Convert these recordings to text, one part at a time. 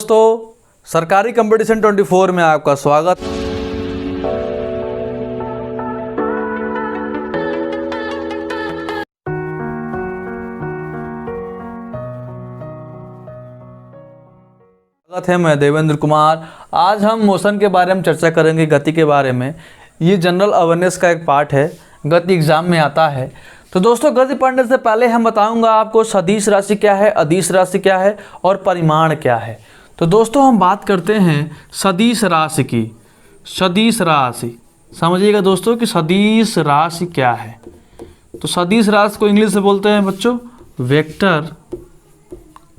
दोस्तों, सरकारी कंपटीशन 24 में आपका स्वागत। स्वागत है, मैं देवेंद्र कुमार। आज हम मोशन के बारे में चर्चा करेंगे, गति के बारे में। ये जनरल अवेयरनेस का एक पार्ट है, गति एग्जाम में आता है। तो दोस्तों, गति पढ़ने से पहले हम बताऊंगा आपको सदिश राशि क्या है, अदिश राशि क्या है और परिमाण क्या है। तो दोस्तों, हम बात करते हैं सदिश राशि की। सदिश राशि समझिएगा दोस्तों कि सदिश राशि क्या है। तो सदिश राशि को इंग्लिश से बोलते हैं बच्चों वेक्टर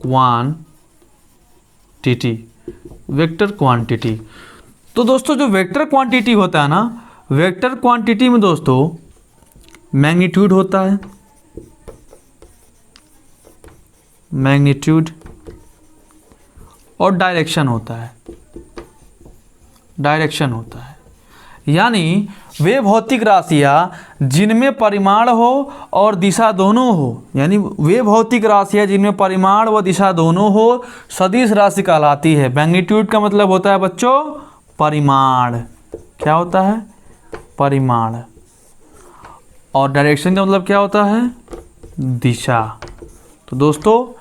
क्वांटिटी। Vector quantity. तो दोस्तों, जो वेक्टर क्वांटिटी होता है ना, वेक्टर क्वांटिटी में दोस्तों मैग्नीट्यूड होता है, मैग्नीट्यूड और डायरेक्शन होता है, डायरेक्शन होता है। यानी वे भौतिक राशियां जिनमें परिमाण हो और दिशा दोनों हो, यानी वे भौतिक राशियां जिनमें परिमाण व दिशा दोनों हो, सदिश राशि कहलाती है। मैग्नीट्यूड का मतलब होता है बच्चों परिमाण। क्या होता है? परिमाण। और डायरेक्शन का मतलब क्या होता है? दिशा। तो दोस्तों,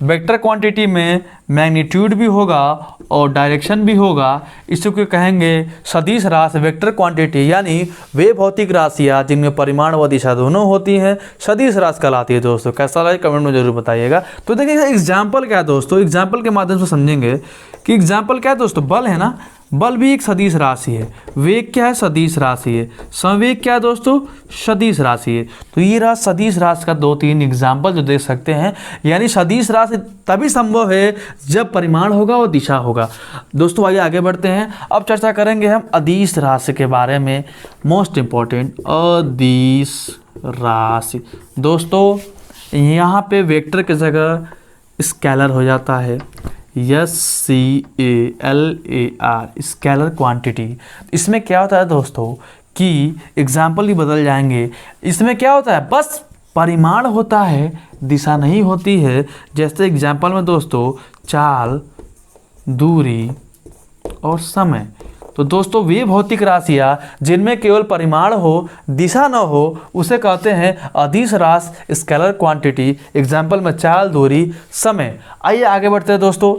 वेक्टर क्वांटिटी में मैग्नीट्यूड भी होगा और डायरेक्शन भी होगा। इसी को कहेंगे सदिश राशि, वेक्टर क्वांटिटी। यानी वे भौतिक राशियाँ जिनमें परिमाण व दिशा दोनों होती हैं, सदिश राशि कहलाती है। दोस्तों, कैसा लगे कमेंट में जरूर बताइएगा। तो देखिए एग्जाम्पल क्या है दोस्तों, एग्जाम्पल के माध्यम से समझेंगे कि एग्जाम्पल क्या है दोस्तों। बल है ना, बल भी एक सदिश राशि है। वेग क्या है? सदिश राशि है। संवेग क्या है दोस्तों? सदिश राशि है। तो ये रहा सदिश राशि का 2-3 एग्जाम्पल जो देख सकते हैं। यानी सदिश राशि तभी संभव है जब परिमाण होगा और दिशा होगा। दोस्तों, आइए आगे बढ़ते हैं। अब चर्चा करेंगे हम अदिश राशि के बारे में। मोस्ट इंपॉर्टेंट, अदिश राशि। दोस्तों, यहाँ पे वेक्टर की जगह स्केलर हो जाता है, SCALAR, स्केलर क्वांटिटी। इसमें क्या होता है दोस्तों कि एग्जाम्पल ही बदल जाएंगे। इसमें क्या होता है? बस परिमाण होता है, दिशा नहीं होती है। जैसे एग्जाम्पल में दोस्तों चाल, दूरी और समय। तो दोस्तों, वे भौतिक राशियाँ जिनमें केवल परिमाण हो, दिशा न हो, उसे कहते हैं अदिश राशि, स्केलर क्वांटिटी। एग्जाम्पल में चाल, दूरी, समय। आइए आगे बढ़ते हैं दोस्तों।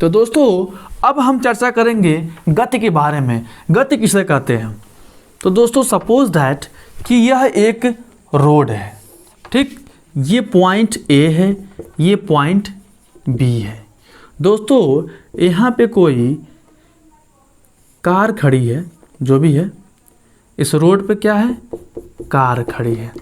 तो दोस्तों, अब हम चर्चा करेंगे गति के बारे में। गति किसे कहते हैं? तो दोस्तों, सपोज दैट कि यह एक रोड है, ठीक। ये पॉइंट ए है, ये पॉइंट बी है। दोस्तों, यहाँ पे कोई कार खड़ी है, जो भी है, इस रोड पे क्या है? कार खड़ी है।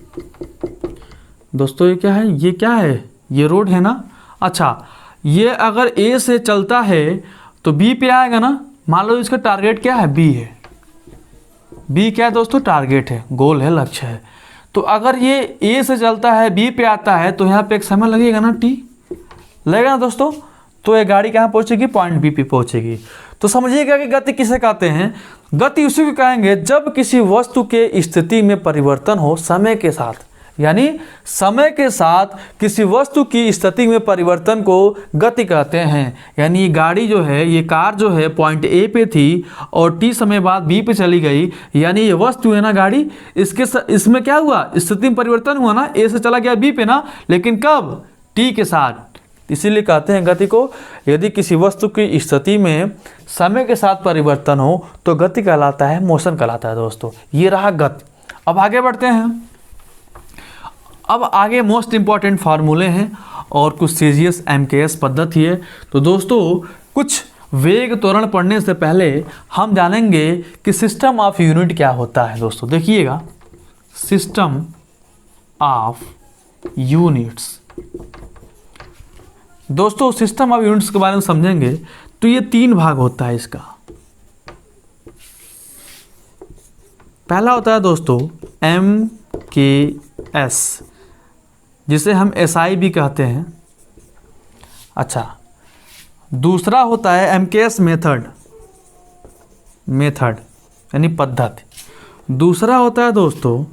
दोस्तों, ये क्या है? ये क्या है? ये रोड है ना। अच्छा, ये अगर ए से चलता है तो बी पे आएगा ना। मान लो इसका टारगेट क्या है? बी है। बी क्या है दोस्तों? टारगेट है, गोल है, लक्ष्य है। तो अगर ये ए से चलता है, बी पे आता है, तो यहाँ पे एक समय लगेगा ना, टी लगेगा ना दोस्तों। तो ये गाड़ी कहाँ पहुँचेगी? पॉइंट बी पे पहुँचेगी। तो समझिएगा कि गति किसे कहते हैं। गति उसी को कहेंगे जब किसी वस्तु के स्थिति में परिवर्तन हो समय के साथ। यानी समय के साथ किसी वस्तु की स्थिति में परिवर्तन को गति कहते हैं। यानी ये गाड़ी जो है, ये कार जो है, पॉइंट ए पे थी और टी समय बाद बी पे चली गई। यानी ये वस्तु है ना गाड़ी, इसमें क्या हुआ? स्थिति में परिवर्तन हुआ ना, ए से चला गया बी पे ना, लेकिन कब? टी के साथ। इसीलिए कहते हैं गति को, यदि किसी वस्तु की स्थिति में समय के साथ परिवर्तन हो तो गति कहलाता है, मोशन कहलाता है। दोस्तों, ये रहा गति। अब आगे बढ़ते हैं। अब आगे मोस्ट इंपॉर्टेंट फार्मूले हैं और कुछ सीजीएस MKS पद्धति है। तो दोस्तों, कुछ वेग त्वरण पढ़ने से पहले हम जानेंगे कि सिस्टम ऑफ यूनिट क्या होता है। दोस्तों देखिएगा, सिस्टम ऑफ यूनिट्स। दोस्तों, सिस्टम ऑफ यूनिट्स के बारे में समझेंगे तो ये 3 भाग होता है इसका। पहला होता है दोस्तों MKS, जिसे हम SI भी कहते हैं। अच्छा, दूसरा होता है MKS मेथड यानी पद्धति। दूसरा होता है दोस्तों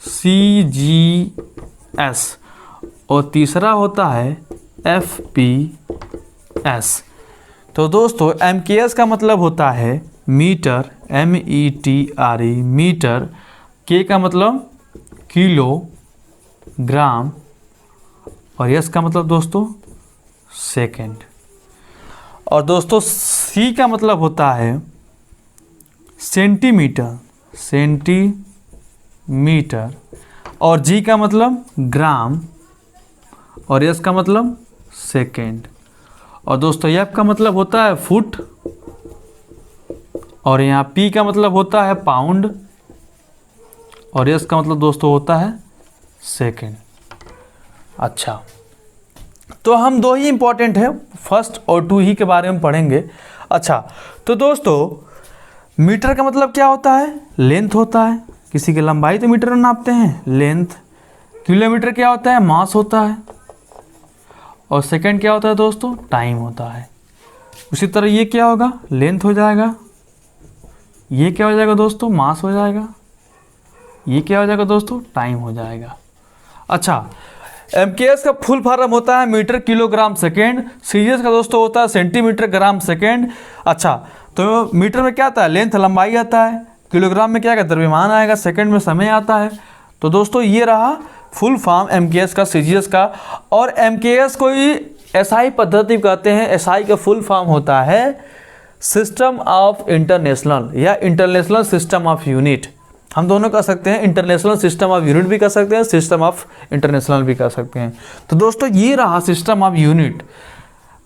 CGS और तीसरा होता है FPS। तो दोस्तों MKS का मतलब होता है मीटर, METRE मीटर, K का मतलब किलो ग्राम, और S का मतलब दोस्तों सेकेंड। और दोस्तों C का मतलब होता है सेंटीमीटर, सेंटीमीटर, और G का मतलब ग्राम, और S का मतलब सेकेंड। और दोस्तों F का मतलब होता है फुट, और यहाँ P का मतलब होता है पाउंड, और S का मतलब दोस्तों होता है सेकेंड। अच्छा, तो हम दो ही इंपॉर्टेंट है, फर्स्ट और टू ही के बारे में पढ़ेंगे। अच्छा, तो दोस्तों मीटर का मतलब क्या होता है? लेंथ होता है, किसी की लंबाई तो मीटर में नापते हैं, लेंथ। किलोमीटर क्या होता है? मास होता है। और सेकंड क्या होता है दोस्तों? टाइम होता है। उसी तरह ये क्या होगा? लेंथ हो जाएगा। ये क्या हो जाएगा दोस्तों? मास हो जाएगा। ये क्या हो जाएगा दोस्तों? टाइम हो जाएगा। अच्छा, MKS का फुल फॉर्म होता है मीटर किलोग्राम सेकेंड। सीजीएस का दोस्तों होता है सेंटीमीटर ग्राम सेकेंड। अच्छा, तो मीटर में क्या आता है? लेंथ, लंबाई आता है। किलोग्राम में क्या आएगा? द्रव्यमान आएगा। सेकंड में समय आता है। तो दोस्तों ये रहा फुल फॉर्म MKS का, सीजीएस का। और MKS को ही SI पद्धति कहते हैं। SI का फुल फॉर्म होता है सिस्टम ऑफ इंटरनेशनल या इंटरनेशनल सिस्टम ऑफ यूनिट। हम दोनों कह सकते हैं, इंटरनेशनल सिस्टम ऑफ यूनिट भी कह सकते हैं, सिस्टम ऑफ इंटरनेशनल भी कह सकते हैं। तो दोस्तों ये रहा सिस्टम ऑफ यूनिट।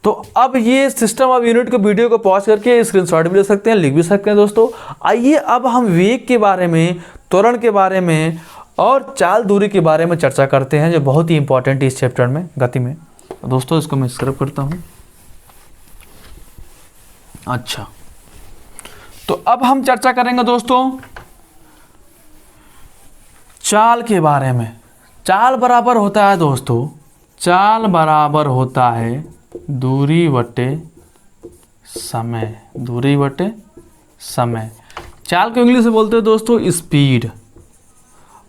तो अब ये सिस्टम ऑफ यूनिट को वीडियो को पॉज करके स्क्रीनशॉट भी ले सकते हैं, लिख भी सकते हैं दोस्तों। आइए अब हम वेग के बारे में, त्वरण के बारे में और चाल दूरी के बारे में चर्चा करते हैं, जो बहुत ही इंपॉर्टेंट है इस चैप्टर में, गति में। तो दोस्तों इसको मैं स्क्रब करता हूँ। अच्छा, तो अब हम चर्चा करेंगे दोस्तों चाल के बारे में। चाल बराबर होता है दोस्तों, चाल बराबर होता है दूरी बटे समय, दूरी बटे समय। चाल को इंग्लिश में बोलते हैं दोस्तों स्पीड,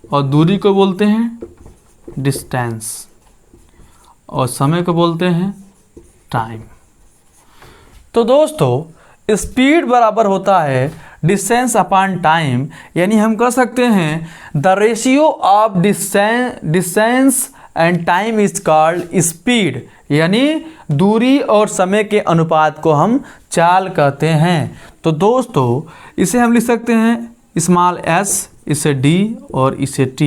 और दूरी को बोलते हैं डिस्टेंस, और समय को बोलते हैं टाइम। तो दोस्तों स्पीड बराबर होता है डिस्टेंस अपॉन टाइम, यानी हम कह सकते हैं the ratio of distance and time is called speed, यानी दूरी और समय के अनुपात को हम चाल कहते हैं। तो दोस्तों इसे हम लिख सकते हैं स्मॉल s, इसे d और इसे t।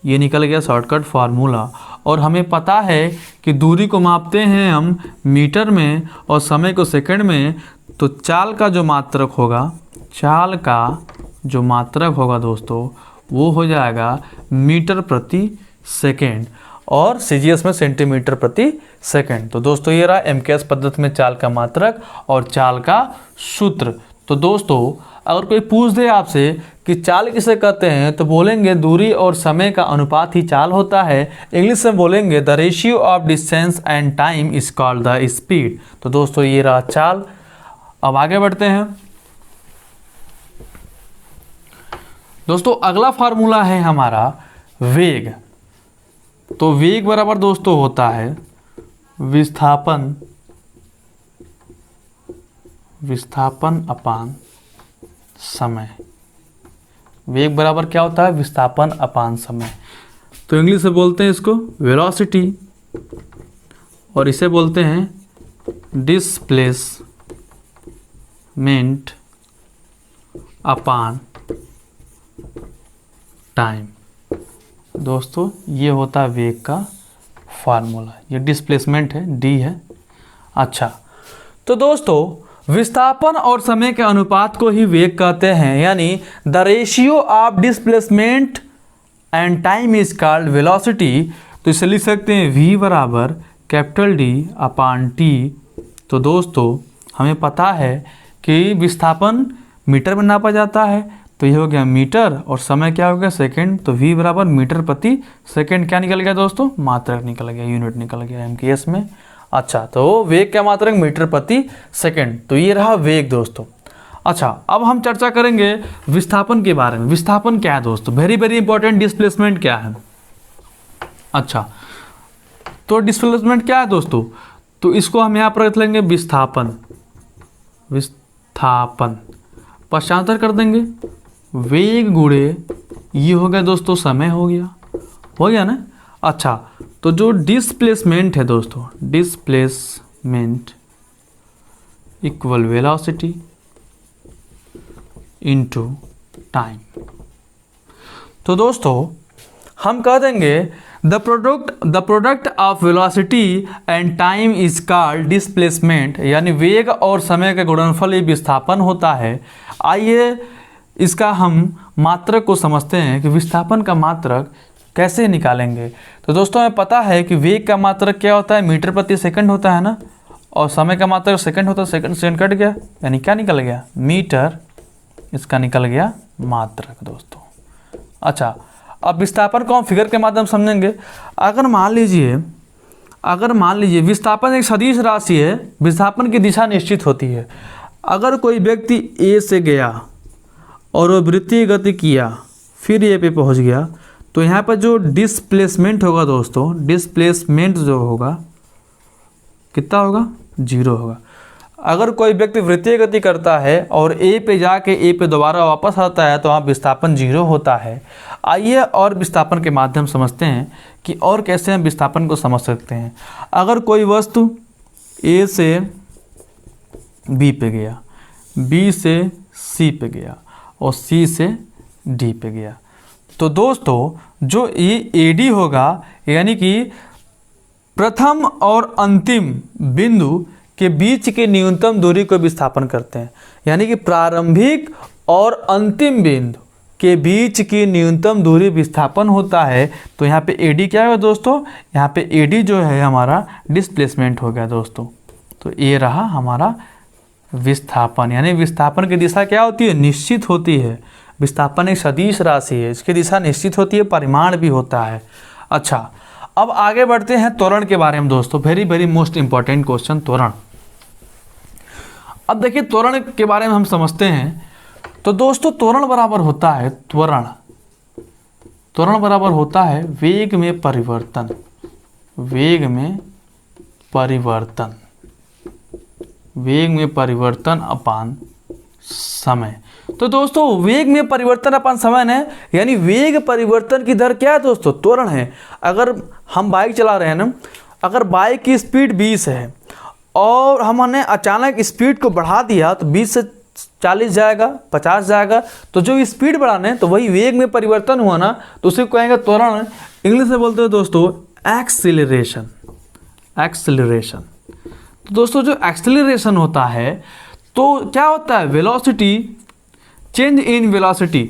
ये निकल गया शॉर्टकट फार्मूला। और हमें पता है कि दूरी को मापते हैं हम मीटर में और समय को सेकंड में। तो चाल का जो मात्रक होगा, चाल का जो मात्रक होगा दोस्तों, वो हो जाएगा मीटर प्रति सेकेंड, और सीजीएस में सेंटीमीटर प्रति सेकंड। तो दोस्तों ये रहा MKS पद्धति में चाल का मात्रक और चाल का सूत्र। तो दोस्तों अगर कोई पूछ दे आपसे कि चाल किसे कहते हैं, तो बोलेंगे दूरी और समय का अनुपात ही चाल होता है। इंग्लिश में बोलेंगे the ratio of distance and time is called the speed. तो दोस्तों ये रहा चाल। अब आगे बढ़ते हैं दोस्तों। अगला फार्मूला है हमारा वेग। तो वेग बराबर दोस्तों होता है विस्थापन, विस्थापन अपान समय। वेग बराबर क्या होता है? विस्थापन अपान समय। तो इंग्लिश से बोलते हैं इसको वेलोसिटी, और इसे बोलते हैं डिस्प्लेसमेंट अपान टाइम। दोस्तों ये होता है वेग का फार्मूला। ये डिस्प्लेसमेंट है, डी है। अच्छा, तो दोस्तों विस्थापन और समय के अनुपात को ही वेग कहते हैं, यानी the ratio of displacement and time is called velocity. तो इसे लिख सकते हैं v बराबर कैपिटल D अपान T। तो दोस्तों हमें पता है कि विस्थापन मीटर में नापा जाता है, तो ये हो गया मीटर, और समय क्या हो गया? सेकेंड। तो v बराबर मीटर प्रति सेकेंड क्या निकल गया दोस्तों? मात्रक निकल गया, यूनिट निकल गया MKS में। अच्छा, तो वेग क्या मात्रक? मीटर प्रति सेकेंड। तो ये रहा वेग दोस्तों। अच्छा, अब हम चर्चा करेंगे विस्थापन के बारे में। विस्थापन क्या है दोस्तों? Very very important. डिस्प्लेसमेंट क्या है? अच्छा, तो डिस्प्लेसमेंट क्या है दोस्तों, तो इसको हम यहाँ पर रख लेंगे विस्थापन, विस्थापन पश्चांतर कर देंगे वेग गुणे ये हो गया दोस्तों समय, हो गया ना। अच्छा, तो जो डिस्प्लेसमेंट है दोस्तों, displacement equal velocity into time. तो दोस्तों हम कह देंगे the product of velocity and time is called displacement, यानी वेग और समय का गुणनफल ही विस्थापन होता है। आइए इसका हम मात्रक को समझते हैं कि विस्थापन का मात्रक कैसे निकालेंगे। तो दोस्तों हमें पता है कि वेग का मात्रक क्या होता है, मीटर प्रति सेकंड होता है ना, और समय का मात्रक सेकंड होता है, सेकंड कट गया, यानी क्या निकल गया, मीटर, इसका निकल गया मात्रक दोस्तों। अच्छा, अब विस्थापन को हम फिगर के माध्यम समझेंगे। अगर मान लीजिए विस्थापन एक सदिश राशि है, विस्थापन की दिशा निश्चित होती है। अगर कोई व्यक्ति ए से गया और वो वृत्तीय गति किया, फिर ए पे पहुंच गया, तो यहाँ पर जो डिस्प्लेसमेंट होगा दोस्तों, डिस्प्लेसमेंट जो होगा कितना होगा, 0 होगा। अगर कोई व्यक्ति वृत्तीय गति करता है और ए पे जाके ए पे दोबारा वापस आता है, तो वहाँ विस्थापन 0 होता है। आइए और विस्थापन के माध्यम समझते हैं कि और कैसे हम विस्थापन को समझ सकते हैं। अगर कोई वस्तु ए से बी पे गया, बी से सी पे गया और सी से डी पे गया, तो दोस्तों जो ये एडी होगा, यानी कि प्रथम और अंतिम बिंदु के बीच की न्यूनतम दूरी को विस्थापन करते हैं। यानी कि प्रारंभिक और अंतिम बिंदु के बीच की न्यूनतम दूरी विस्थापन होता है। तो यहाँ पे एडी क्या है दोस्तों, यहाँ पे एडी जो है हमारा डिस्प्लेसमेंट हो गया दोस्तों। तो ये रहा हमारा विस्थापन, यानी विस्थापन की दिशा क्या होती है, निश्चित होती है। विस्थापन एक सदिश राशि है, इसकी दिशा निश्चित होती है, परिमाण भी होता है। अच्छा, अब आगे बढ़ते हैं त्वरण के बारे में दोस्तों। वेरी मोस्ट इंपॉर्टेंट क्वेश्चन, त्वरण। अब देखिए त्वरण के बारे में हम समझते हैं। तो दोस्तों त्वरण बराबर होता है, त्वरण बराबर होता है वेग में परिवर्तन, वेग में परिवर्तन अपान समय। तो दोस्तों वेग में परिवर्तन अपान समय है, यानी वेग परिवर्तन की दर क्या है दोस्तों, त्वरण है। अगर हम बाइक चला रहे हैं ना, अगर बाइक की स्पीड 20 है और हमने अचानक स्पीड को बढ़ा दिया, तो 20 से 40 जाएगा, 50 जाएगा, तो जो स्पीड बढ़ाने तो वही वेग में परिवर्तन हुआ ना, तो उसे कहेंगे त्वरण। इंग्लिश में बोलते हैं दोस्तों एक्सीलरेशन। तो दोस्तों जो एक्सीलरेशन होता है, तो क्या होता है, velocity, change in velocity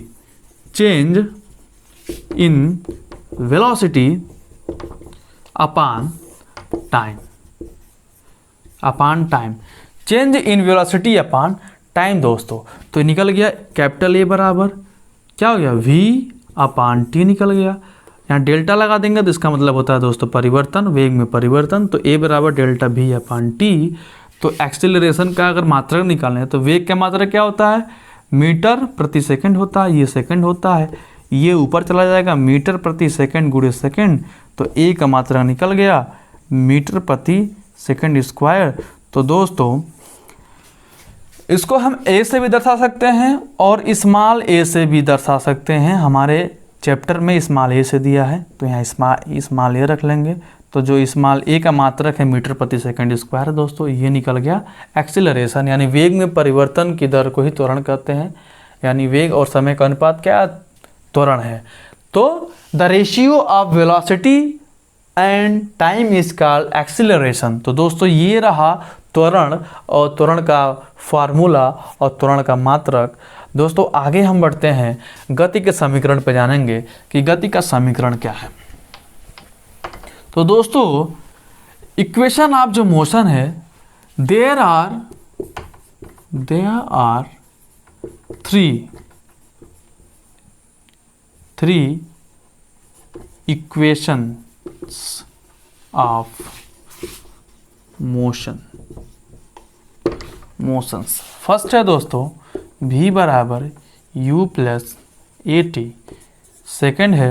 upon time, change in velocity upon time दोस्तों। तो निकल गया कैपिटल ए बराबर क्या हो गया, V अपान टी निकल गया। यहाँ डेल्टा लगा देंगे तो इसका मतलब होता है दोस्तों परिवर्तन, वेग में परिवर्तन। तो ए बराबर डेल्टा V अपान टी। तो एक्सेलरेशन का अगर मात्रक निकालें तो वेग का मात्रक क्या होता है, मीटर प्रति सेकंड होता है, ये सेकंड होता है, ये ऊपर चला जाएगा मीटर प्रति सेकंड गुणे सेकंड। तो ए का मात्रक निकल गया मीटर प्रति सेकंड स्क्वायर। तो दोस्तों इसको हम ए से भी दर्शा सकते हैं और स्मॉल ए से भी दर्शा सकते हैं। हमारे चैप्टर में स्मॉल ए से दिया है, तो यहाँ स्मॉल ए रख लेंगे। तो जो स्मॉल ए का मात्रक है मीटर प्रति सेकंड स्क्वायर दोस्तों, ये निकल गया एक्सीलरेशन, यानी वेग में परिवर्तन की दर को ही त्वरण कहते हैं। यानी वेग और समय का अनुपात क्या त्वरण है। तो the ratio of velocity and time is called acceleration. तो दोस्तों ये रहा त्वरण और त्वरण का फार्मूला और त्वरण का मात्रक। दोस्तों आगे हम बढ़ते हैं, गति के समीकरण पर जानेंगे कि गति का समीकरण क्या है। तो दोस्तों इक्वेशन ऑफ जो मोशन है, there are three equations of motions. First है दोस्तों v बराबर u plus a t. Second है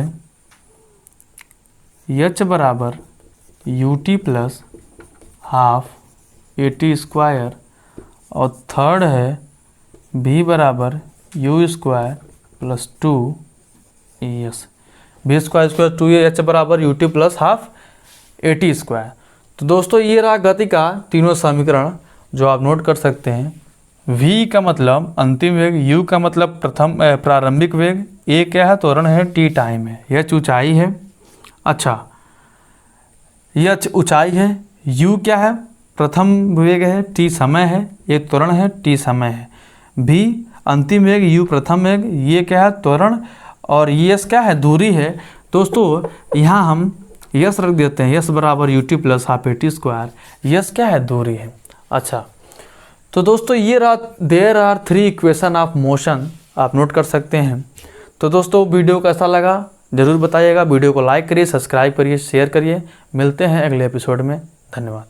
h बराबर u t plus half a t square, और थर्ड है v बराबर u square plus 2 b square square 2 बराबर u t plus half a t square. तो दोस्तों ये रहा गति का तीनों समीकरण जो आप नोट कर सकते हैं। v का मतलब अंतिम वेग, u का मतलब प्रारंभिक वेग, a क्या है त्वरण है, t टाइम है, h ऊंचाई है। अच्छा h ऊंचाई है, u क्या है प्रथम वेग है, t समय है, एक त्वरण है, t समय है। v अंतिम वेग, u प्रथम वेग, ये क्या है त्वरण, और ये क्या है दूरी है। दोस्तों यहाँ हम यस रख देते हैं, यस बराबर u t plus half a t square, s क्या है दूरी है। अच्छा तो दोस्तों ये रहा there are 3 equation of motion, आप नोट कर सकते हैं। तो दोस्तों वीडियो कैसा लगा ज़रूर बताइएगा, वीडियो को लाइक करिए, सब्सक्राइब करिए, शेयर करिए। मिलते हैं अगले एपिसोड में, धन्यवाद।